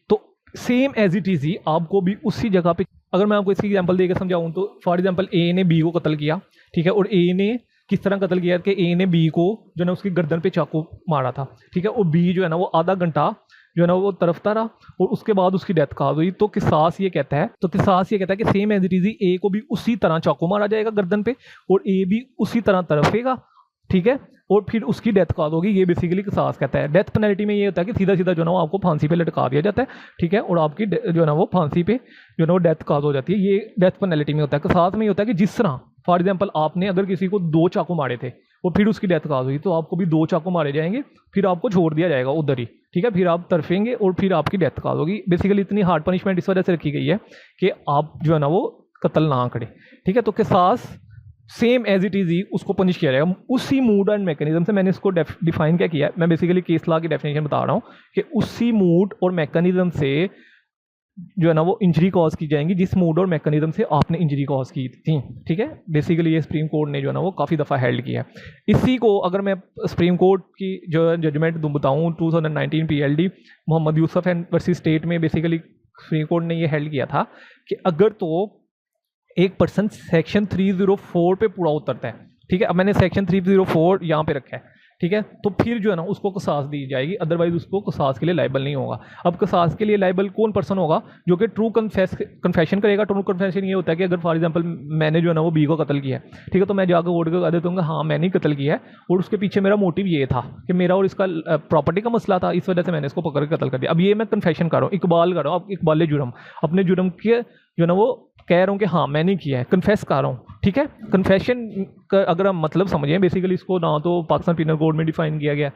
तो सेम एज इट इज ही आपको भी उसी जगह पे, अगर मैं आपको इसकी एग्जांपल देकर समझाऊं तो फॉर एग्जांपल ए ने बी को कत्ल किया, ठीक है, और ए ने किस तरह कत्ल किया कि ए ने बी को जो है उसकी गर्दन पे चाकू मारा था, ठीक है, और बी जो है ना वो आधा घंटा जो है ना वो तरफता रहा और उसके बाद उसकी डेथ काज हुई। तो किसास ये कहता है कि same as it is A को भी उसी तरह चाकू मारा जाएगा गर्दन पे और ए भी उसी तरह तरफेगा, ठीक है, और फिर उसकी डेथ काज होगी। ये बेसिकली किसास कहता है। डेथ पेनल्टी में ये होता है कि सीधा सीधा जो है ना वो आपको फांसी पे लटका दिया जाता है, ठीक है, और आपकी जो है ना वो फांसी पे जो है ना वो डेथ काज हो जाती है। ये डेथ पेनल्टी में होता है। किसास में ये होता है कि जिस तरह फॉर एग्जाम्पल आपने अगर किसी को 2 चाकू मारे थे और फिर उसकी डेथ काज हुई तो आपको भी 2 चाकू मारे जाएंगे, फिर आपको छोड़ दिया जाएगा उधर ही, ठीक है, फिर आप तरफेंगे और फिर आपकी डेथ काज होगी। बेसिकली इतनी हार्ड पनिशमेंट इस वजह से रखी गई है कि आप जो है ना वो कत्ल ना करें, ठीक है। तो किसास सेम एज इट इज ही उसको पनिश किया जाएगा उसी मूड एंड मैकेनिज्म से। मैंने इसको डिफाइन क्या किया है? मैं बेसिकली केस लॉ की डेफिनेशन बता रहा हूँ कि उसी मूड और मैकेनिज्म से जो है ना वो इंजरी कॉज की जाएंगी जिस मूड और मैकेनिज्म से आपने इंजरी कॉज की थी, ठीक है। बेसिकली ये सुप्रीम कोर्ट ने जो है ना वो काफ़ी दफ़ा हेल्ड किया है। इसी को अगर मैं सुप्रीम कोर्ट की जो जजमेंट बताऊँ 2019 PLD Mohammad Yusuf and versus state में, बेसिकली सुप्रीम कोर्ट ने ये हेल्ड किया था कि अगर तो एक पर्सन सेक्शन 304 पे पूरा उतरता है, ठीक है, अब मैंने सेक्शन 304 यहाँ पे रखा है, ठीक है, तो फिर जो है ना उसको किसास दी जाएगी, अदरवाइज उसको किसास के लिए लाइबल नहीं होगा। अब किसास के लिए लाइबल कौन पर्सन होगा? जो कि ट्रू कन्फेशन करेगा। ट्रू कन्फेशन ये होता है कि अगर फॉर एग्जांपल मैंने जो है ना वो बी को कत्ल किया है, ठीक है, तो मैं जाकर कोर्ट को कह देता हूँ हाँ मैंने ही कत्ल किया है और उसके पीछे मेरा मोटिव ये था कि मेरा और इसका प्रॉपर्टी का मसला था, इस वजह से मैंने इसको पकड़ के कत्ल कर दिया। अब ये मैं कन्फेशन कर रहा हूँ, इकबाल कर रहा हूँ, अब इकबाल जुर्म, अपने जुर्म के जो ना वो कह रहा हूँ कि हाँ मैंने किया है, कन्फेस कर रहा हूँ, ठीक है। कन्फेशन का अगर हम मतलब समझें, बेसिकली इसको ना तो पाकिस्तान पिनल कोड में डिफाइन किया गया,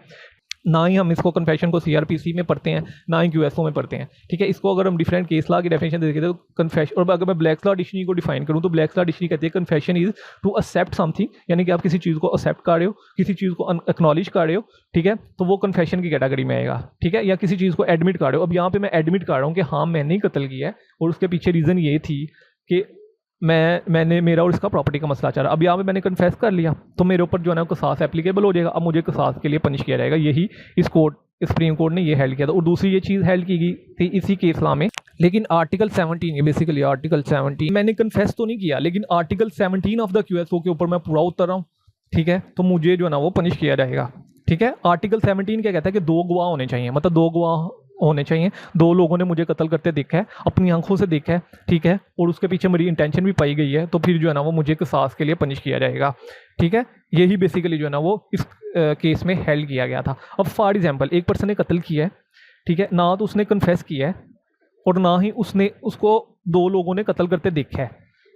ना ही हम इसको कन्फेशन को CRPC में पढ़ते हैं, ना ही QSO में पढ़ते हैं, ठीक है। इसको अगर हम डिफरेंट केस लॉ की डेफिनेशन देखें तो कन्फेशन, और अगर मैं ब्लैक लॉ डिक्शनरी को डिफाइन करूँ तो ब्लैक लॉ डिक्शनरी कहती है confession is to accept something, यानी कि आप किसी चीज़ को एक्सेप्ट कर रहे हो, किसी चीज़ को एक्नॉलेज कर रहे हो, ठीक है, तो वो कन्फेशन की कैटेगरी में आएगा, ठीक है, या किसी चीज़ को एडमिट कर रहे हो। अब यहाँ पे मैं एडमिट कर रहा हूँ कि हाँ मैंने ही कत्ल किया है और उसके पीछे रीज़न ये थी कि मैंने मेरा और इसका प्रॉपर्टी का मसला चल रहा। अब यहाँ पे मैंने कन्फेस कर लिया तो मेरे ऊपर जो है ना किसास एप्लीकेबल हो जाएगा। अब मुझे किसास के लिए पनिश किया जाएगा। यही इस सुप्रीम कोर्ट ने ये हेल्ड किया था। और दूसरी ये चीज़ हेल्ड की गई थी इसी केस लॉ में, लेकिन आर्टिकल 17 है, बेसिकली आर्टिकल 17 मैंने कन्फेस तो नहीं किया, लेकिन आर्टिकल 17 ऑफ द QSO के ऊपर मैं पूरा उतर रहा हूँ, ठीक है, तो मुझे जो है ना वो पनिश किया जाएगा, ठीक है। आर्टिकल 17 क्या कहता है कि 2 गवाह होने चाहिए, मतलब 2 गवाह होने चाहिए, 2 लोगों ने मुझे कत्ल करते देखा है, अपनी आंखों से देखा है, ठीक है, और उसके पीछे मेरी इंटेंशन भी पाई गई है, तो फिर जो है ना वो मुझे किसास के लिए पनिश किया जाएगा, ठीक है। यही बेसिकली जो है ना वो इस केस में हेल्ड किया गया था। अब फॉर एग्जांपल एक पर्सन ने कत्ल किया है, ठीक है, ना तो उसने कन्फेस किया है और ना ही उसने उसको दो लोगों ने कत्ल करते देखा है,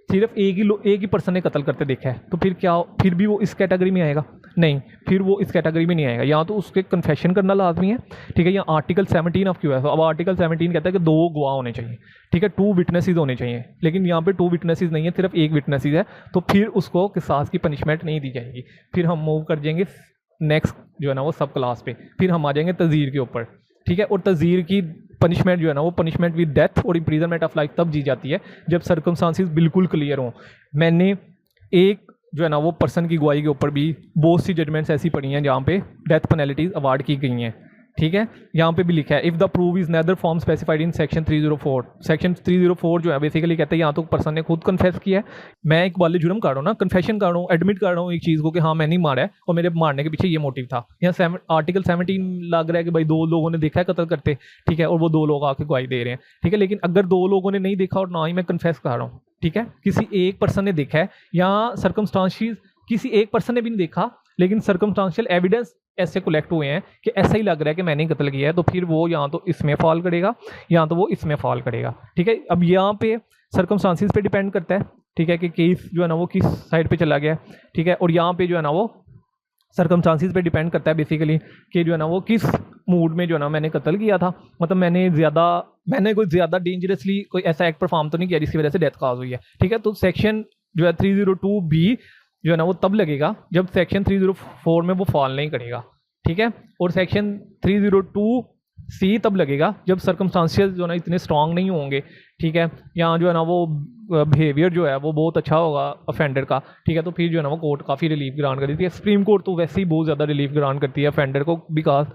सिर्फ एक ही पर्सन ने कत्ल करते देखा है, तो फिर क्या, फिर भी वो इस कैटेगरी में आएगा? नहीं, फिर वो इस कैटेगरी में नहीं आएगा। यहाँ तो उसके कन्फेशन करना लाजमी है, ठीक है। यहाँ आर्टिकल 17 ऑफ क्यू है, अब आर्टिकल 17 कहता है कि 2 गवाह होने चाहिए, ठीक है, 2 विटनेसेस होने चाहिए, लेकिन यहाँ पे 2 विटनेसेस नहीं है, सिर्फ 1 विटनेसेस है, तो फिर उसको किसास की पनिशमेंट नहीं दी जाएगी। फिर हम मूव कर जाएंगे नेक्स्ट जो है ना वो सब क्लास पे, फिर हम आ जाएंगे तज़ीर के ऊपर, ठीक है। और तज़ीर की पनिशमेंट जो है ना वो पनिशमेंट विद डेथ और इम्प्रीजनमेंट ऑफ लाइफ तब दी जाती है जब सर्कमस्टांसिस बिल्कुल क्लियर हों। मैंने एक जो है ना वो पर्सन की गवाही के ऊपर भी बहुत सी जजमेंट्स ऐसी पड़ी हैं जहाँ पे डेथ पेनल्टीज अवार्ड की गई हैं, ठीक है। यहाँ पे भी लिखा है if the prove is neither form specified in section 304। Section 304 जो है बेसिकली कहते हैं यहाँ तो पर्सन ने खुद कन्फेस किया है, मैं एक वाले जुर्म कर रहा हूँ ना, कन्फेशन कर रहा हूँ, एडमिट कर रहा हूँ एक चीज़ को कि हाँ मैंने मारा है और मेरे मारने के पीछे ये मोटिव था। यहाँ आर्टिकल 17 लग रहा है कि भाई 2 लोगों ने देखा है कत्ल करते, ठीक है, और वो 2 लोग आके गवाही दे रहे हैं, ठीक है। लेकिन अगर 2 लोगों ने नहीं देखा और ना ही मैं कन्फेस कर रहा हूँ, ठीक है, किसी एक पर्सन ने देखा है या सर्कमस्टांशियस किसी एक पर्सन ने भी नहीं देखा, लेकिन सर्कमस्टांशियल एविडेंस ऐसे कलेक्ट हुए हैं कि ऐसा ही लग रहा है कि मैंने कत्ल किया है, तो फिर वो यहाँ तो इसमें फॉल करेगा या तो वो इसमें फॉल करेगा, ठीक है। अब यहाँ पे सर्कमस्टांसिस पे डिपेंड करता है, ठीक है, कि केस जो है ना वो किस साइड पे चला गया, ठीक है। और यहाँ पे जो है ना वो सर्कमस्टांसिस पे डिपेंड करता है बेसिकली कि जो है ना वो किस मूड में जो है ना मैंने कत्ल किया था, मतलब मैंने कोई ज़्यादा डेंजरसली कोई ऐसा एक्ट परफॉर्म तो नहीं किया जिसकी वजह से डेथ काज हुई है, ठीक है। तो सेक्शन जो है 302B जो है ना वो तब लगेगा जब सेक्शन 304 में वो फॉल नहीं करेगा, ठीक है। और सेक्शन 302C तब लगेगा जब सर्कमस्टांसिस जो है ना इतने स्ट्रांग नहीं होंगे, ठीक है। यहाँ जो है ना वो बिहेवियर जो है वो बहुत अच्छा होगा ऑफेंडर का, ठीक है, तो फिर जो है ना वो कोर्ट काफ़ी रिलीफ ग्रांट कर देती है। सुप्रीम कोर्ट तो वैसे ही बहुत ज़्यादा रिलीफ ग्रांट करती है ऑफेंडर को, बिकॉज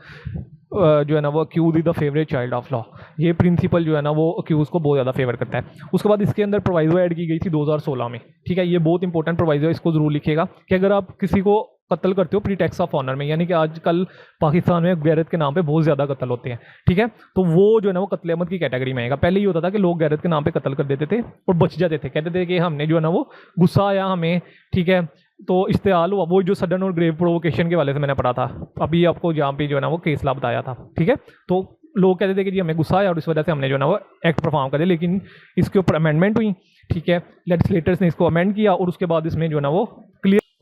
जो है ना वो accused is the favourite child of law, ये प्रिंसिपल जो है ना वो अक्यूज को बहुत ज़्यादा फेवर करता है। उसके बाद इसके अंदर प्रोवाइजो ऐड की गई थी 2016 में, ठीक है, ये बहुत इंपॉर्टेंट प्रोवाइजो, इसको जरूर लिखिएगा कि अगर आप किसी को कत्ल करते हो प्रीटेक्स ऑफ ऑनर में, यानी कि आजकल पाकिस्तान में गैरत के नाम पे बहुत ज़्यादा कत्ल होते हैं, ठीक है, तो वो जो है ना वो कत्ल अहमद की कैटेगरी में आएगा। पहले ये होता था कि लोग गैरत के नाम पे कत्ल कर देते थे और बच जाते थे, कहते थे कि हमने जो है ना वो गुस्सा आया हमें, ठीक है, तो इश्तेहाल हुआ, वो जो सडन और ग्रेव प्रोवोकेशन के वाले से मैंने पढ़ा था, अभी आपको जहाँ पे जो है ना वो केस ला बताया था, ठीक है। तो लोग कहते थे कि जी हमें गुस्सा आया और इस वजह से हमने जो है ना वो एक्ट परफॉर्म कर दिया, लेकिन इसके ऊपर अमेंडमेंट हुई, ठीक है, लेजिस्लेटर्स ने इसको अमेंड किया और उसके बाद इसमें जो है ना वो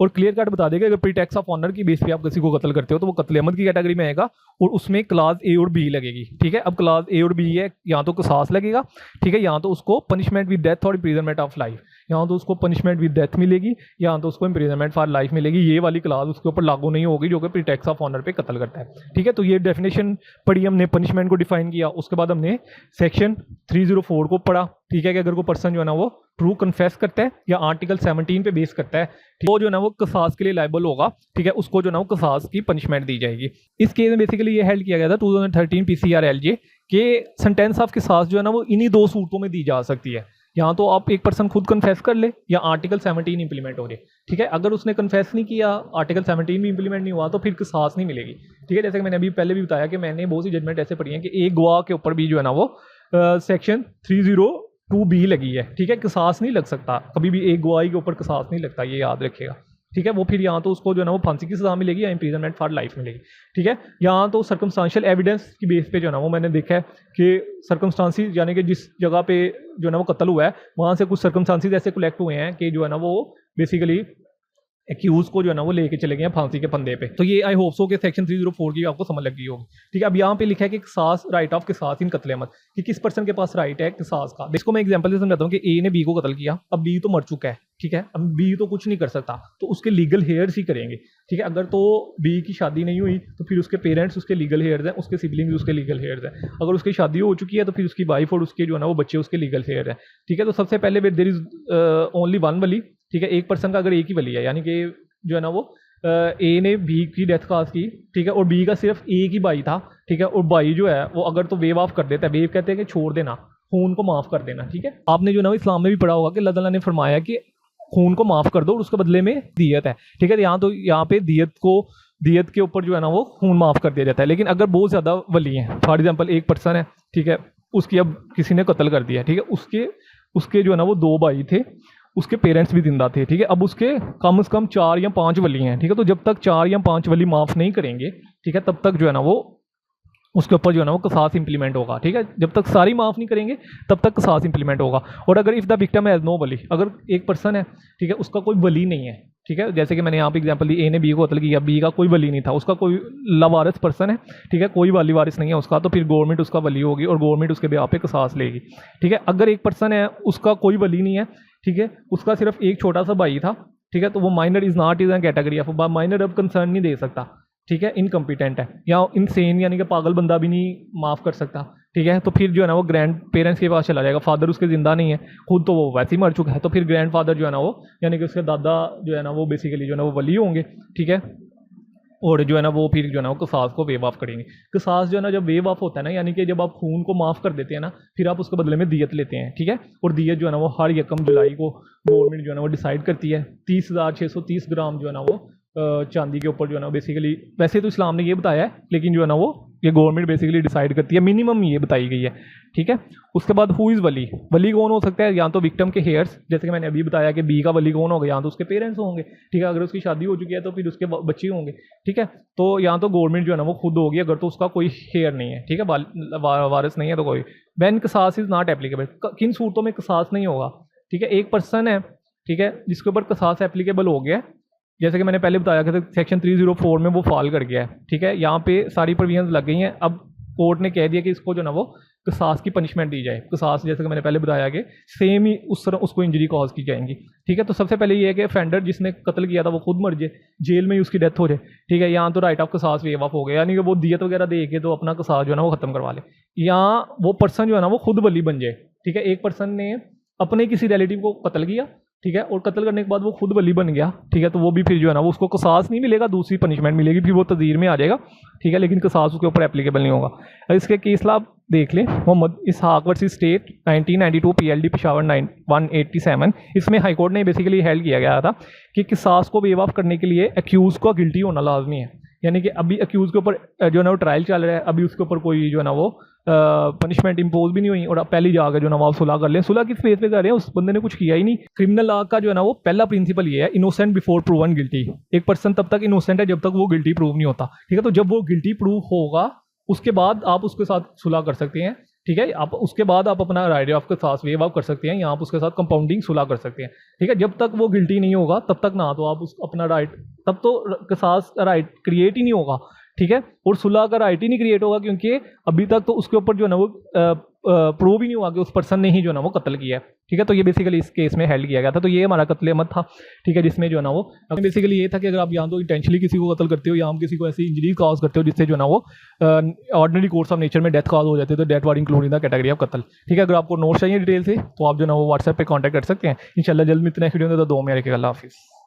क्लियर कट बता देगा अगर प्रीटेक्स ऑफ ऑनर की बेस पे आप किसी को कत्ल करते हो तो वो कत्ल अहमद की कैटेगरी में आएगा और उसमें क्लास ए और बी लगेगी, ठीक है। अब क्लास ए और बी है, यहाँ तो किसास लगेगा, ठीक है, यहाँ तो उसको पनिशमेंट विद डेथ और इम्प्रीजनमेंट ऑफ लाइफ, यहाँ तो उसको पनिशमेंट विद डेथ मिलेगी, यहाँ तो उसको इम्प्रीजनमेंट फॉर लाइफ मिलेगी। ये वाली क्लास उसके ऊपर लागू नहीं होगी जो कि प्रीटेक्स ऑफ ऑनर पे कत्ल करता है, ठीक है। तो ये डेफिनेशन पढ़ी हमने, पनिशमेंट को डिफाइन किया, उसके बाद हमने सेक्शन 304 को पढ़ा, ठीक है, कि अगर कोई पर्सन जो है ना वो ट्रू कन्फेस करता है या आर्टिकल 17 पे बेस करता है, वो जो है ना वो कसास के लिए लायबल होगा, ठीक है, उसको जो है ना वो कसास की पनिशमेंट दी जाएगी। इस केस में बेसिकली ये हेल्ड किया गया था 2013 PCR LJ के सेंटेंस ऑफ कसास जो है ना वो इन्हीं 2 सूरतों में दी जा सकती है, यहाँ तो आप एक पर्सन खुद कन्फेस कर ले या आर्टिकल 17 इंप्लीमेंट हो जाए, ठीक है। अगर उसने कन्फेस नहीं किया, आर्टिकल 17 भी इंप्लीमेंट नहीं हुआ तो फिर कसास नहीं मिलेगी, ठीक है। जैसे कि मैंने अभी पहले भी बताया कि मैंने बहुत सी जजमेंट ऐसे पढ़ी हैं कि एक गवाह के ऊपर भी जो है ना वो सेक्शन 302B लगी है, ठीक है, किसास नहीं लग सकता कभी भी, एक गवाही के ऊपर किसास नहीं लगता, ये याद रखिएगा, ठीक है। वो फिर यहाँ तो उसको जो है ना वो फांसी की सजा मिलेगी या इम्प्रीजनमेंट फॉर लाइफ मिलेगी, ठीक है। यहाँ तो सर्कमस्टांशियल एविडेंस की बेस पे जो है ना वो मैंने देखा है कि सर्कमस्टांसिस यानी कि जिस जगह पे जो है ना वो कत्ल हुआ है वहाँ से कुछ सर्कमस्टांसिस ऐसे कलेक्ट हुए हैं कि जो है ना वो बेसिकली एक्यूज को जो है ना वो लेके चले गए हैं फांसी के फंदे पे। तो ये आई होप सो के सेक्शन 304 की आपको समझ लग गई होगी, ठीक है। अब यहाँ पे लिखा है कि किसास, राइट ऑफ किसास इन कत्ल अहमद, कि किस पर्सन के पास राइट है किसास का। इसको मैं एग्जांपल से समझाता हूँ कि ए ने बी को कत्ल किया, अब बी तो मर चुका है, ठीक है, अब बी तो कुछ नहीं कर सकता, तो उसके लीगल हेयर्स ही करेंगे, ठीक है। अगर तो बी की शादी नहीं हुई तो फिर उसके पेरेंट्स उसके लीगल हेयर्स हैं, उसके सिबलिंग्स उसके लीगल हेयर्स हैं। अगर उसकी शादी हो चुकी है तो फिर उसकी वाइफ और उसके जो है ना वो बच्चे उसके लीगल हेयर हैं, ठीक है। तो सबसे पहले देयर इज ओनली वन वली, ठीक है, एक पर्सन का अगर एक ही वली है, यानी कि जो है ना वो ए ने बी की डेथ काज की, ठीक है, और बी का सिर्फ एक ही भाई था, ठीक है, और भाई जो है वो अगर तो वेव ऑफ कर देता है, वेव कहते हैं कि छोड़ देना, खून को माफ़ कर देना, ठीक है। आपने जो ना इस्लाम में भी पढ़ा होगा कि अल्लाह ताला ने फरमाया कि खून को माफ़ कर दो और उसके बदले में दियत है, ठीक है। यहाँ पे दियत के ऊपर जो है ना वो खून माफ़ कर दिया जाता है। लेकिन अगर बहुत ज़्यादा वली हैं, फॉर एग्जाम्पल एक पर्सन है, ठीक है, उसकी अब किसी ने कत्ल कर दिया, ठीक है, उसके जो है ना वो 2 भाई थे, उसके पेरेंट्स भी जिंदा थे, ठीक है। अब उसके कम से कम 4 या 5 वली हैं, ठीक है। तो जब तक 4 या 5 वली माफ़ नहीं करेंगे, ठीक है, तब तक जो है ना वो उसके ऊपर जो है ना वो कसास इंप्लीमेंट होगा, ठीक है। जब तक सारी माफ़ नहीं करेंगे तब तक कसास इंप्लीमेंट होगा। और अगर if the victim has no वली, अगर एक पर्सन है, ठीक है, उसका कोई वली नहीं है, ठीक है, जैसे कि मैंने यहाँ पे एग्जांपल दी, ए ने बी को कत्ल किया, बी का कोई वली नहीं था, उसका कोई लावारिस पर्सन है, ठीक है, कोई वाली वारिस नहीं है उसका, तो फिर गवर्नमेंट उसका वली होगी और गवर्नमेंट उसके ब्याह पे कसास लेगी, ठीक है। अगर एक पर्सन है उसका कोई वली नहीं है, ठीक है, उसका सिर्फ एक छोटा सा भाई था, ठीक है, तो वो minor is not is an category of minor, अब कंसर्न नहीं दे सकता, ठीक है, इनकम्पिटेंट है या इनसेन यानी कि पागल बंदा भी नहीं माफ़ कर सकता, ठीक है। तो फिर जो है ना वो ग्रैंड पेरेंट्स के पास चला जाएगा, फादर उसके ज़िंदा नहीं है, खुद तो वो वैसे ही मर चुका है, तो फिर ग्रैंड फादर जो है ना वो यानी कि उसके दादा जो है ना वो बेसिकली जो है ना वो वली होंगे, ठीक है। और जो है ना वो फिर जो है ना वो कसास को वेव ऑफ करेंगे। कसास जो है ना जब वेव ऑफ होता है ना, यानी कि जब आप खून को माफ़ कर देते हैं ना, फिर आप उसके बदले में दियत लेते हैं, ठीक है। और दियत जो है ना वो हर 1 जुलाई को गवर्नमेंट जो है ना वो डिसाइड करती है। 30,630 ग्राम जो है ना वो चांदी के ऊपर जो है ना बेसिकली, वैसे तो इस्लाम ने ये बताया है, लेकिन जो है ना वो ये गवर्नमेंट बेसिकली डिसाइड करती है, मिनिमम ये बताई गई है, ठीक है। उसके बाद हु इज़ वली, वली कौन हो सकता है, या तो विक्टिम के हेयर्स, जैसे कि मैंने अभी बताया कि बी का वली कौन होगा, या तो उसके पेरेंट्स होंगे, ठीक है, अगर उसकी शादी हो चुकी है तो फिर उसके बच्चे होंगे, ठीक है। तो या तो गवर्नमेंट जो है ना वो खुद होगी, अगर तो उसका कोई हेयर नहीं है, ठीक है, वारिस नहीं है तो कोई। वैन कसास इज़ नॉट एप्लीकेबल, किन सूरतों में कसास नहीं होगा, ठीक है। एक पर्सन है, ठीक है, जिसके ऊपर कसास एप्लीकेबल हो गया है, जैसे कि मैंने पहले बताया कि सेक्शन 304 में वो फॉल कर गया है, ठीक है, यहाँ पे सारी प्रोविजंस लग गई हैं। अब कोर्ट ने कह दिया कि इसको जो ना वो कसास की पनिशमेंट दी जाए। कसास जैसे कि मैंने पहले बताया कि सेम ही उस तरह उसको इंजरी कॉज की जाएंगी, ठीक है। तो सबसे पहले ये है कि ऑफेंडर जिसने कत्ल किया था वो खुद मर जाए, जेल में ही उसकी डेथ हो जाए, ठीक है। यहाँ तो राइट ऑफ कसास वेव ऑफ हो गया, यानी कि वो दियत वगैरह दे के तो अपना कसास जो है ना वो खत्म करवा ले, या वो पर्सन जो है ना वो खुद वली बन जाए, ठीक है। एक पर्सन ने अपने किसी रिलेटिव को कत्ल किया, ठीक है, और कत्ल करने के बाद वो खुद वली बन गया, ठीक है, तो वो भी फिर जो है ना वो उसको कसास नहीं मिलेगा, दूसरी पनिशमेंट मिलेगी, फिर वो तज़ीर में आ जाएगा, ठीक है, लेकिन कसास उसके ऊपर एप्लीकेबल नहीं होगा। इसके केस लाभ देख लें, मोहम्मद इसहाक वर्सेस स्टेट 1992 PLD पेशावर 187, इसमें हाईकोर्ट ने बेसिकली हेल्ड किया गया था कि कसास को वेव ऑफ करने के लिए एक्यूज़ को गिल्टी होना लाजमी है, यानी कि अभी एक्यूज़ के ऊपर जो है ना वो ट्रायल चल रहा है, अभी उसके ऊपर कोई जो है ना वो पनिशमेंट इंपोज भी नहीं हुई, और अब पहली जाकर जो ना वो आप सुलह कर लें। सुलह किस बेस पे कर रहे हैं, उस बंदे ने कुछ किया ही नहीं। क्रिमिनल लॉ का जो है ना वो पहला प्रिंसिपल ये है, इनोसेंट बिफोर प्रूवन गिल्टी। एक पर्सन तब तक इनोसेंट है जब तक वो गिल्टी प्रूव नहीं होता, ठीक है। तो जब वो गिल्टी प्रूव होगा उसके बाद आप उसके साथ सुलह कर सकते हैं, ठीक है। आप उसके बाद आप अपना राइट ऑफ कसास वेव ऑफ कर सकते हैं, या आप उसके साथ कंपाउंडिंग सुलह कर सकते हैं, ठीक है। जब तक वो गिल्टी नहीं होगा तब तक ना तो आप उस अपना राइट, तब तो कसास राइट क्रिएट ही नहीं होगा, ठीक है। और सुलह का राइट ही नहीं क्रिएट होगा, क्योंकि अभी तक तो उसके ऊपर जो है ना वो प्रूव ही नहीं हुआ कि उस पर्सन ने ही जो है ना वो कत्ल किया है, ठीक है। तो ये बेसिकली इस केस में हेल्ड किया गया था। तो ये हमारा कत्ल अहमद था, ठीक है, जिसमें जो है ना वो बेसिकली ये था कि अगर आप यहाँ तो इंटेंशनली किसी को कत्ल करते हो या हम किसी को ऐसी इंजरी कॉज करते हो जिससे जो है ना वो ऑर्डिनरी कोर्स ऑफ नेचर में डेथ कॉज हो जाती है, तो death war include in the category of कत्ल, ठीक है। अगर आपको नोट्स चाहिए डिटेल से तो आप जो है ना वो व्हाट्सएप पे कॉन्टैक्ट कर सकते हैं। इंशाल्लाह जल्द मिलते हैं वीडियो में, तो 2 में अल्लाह हाफिज़।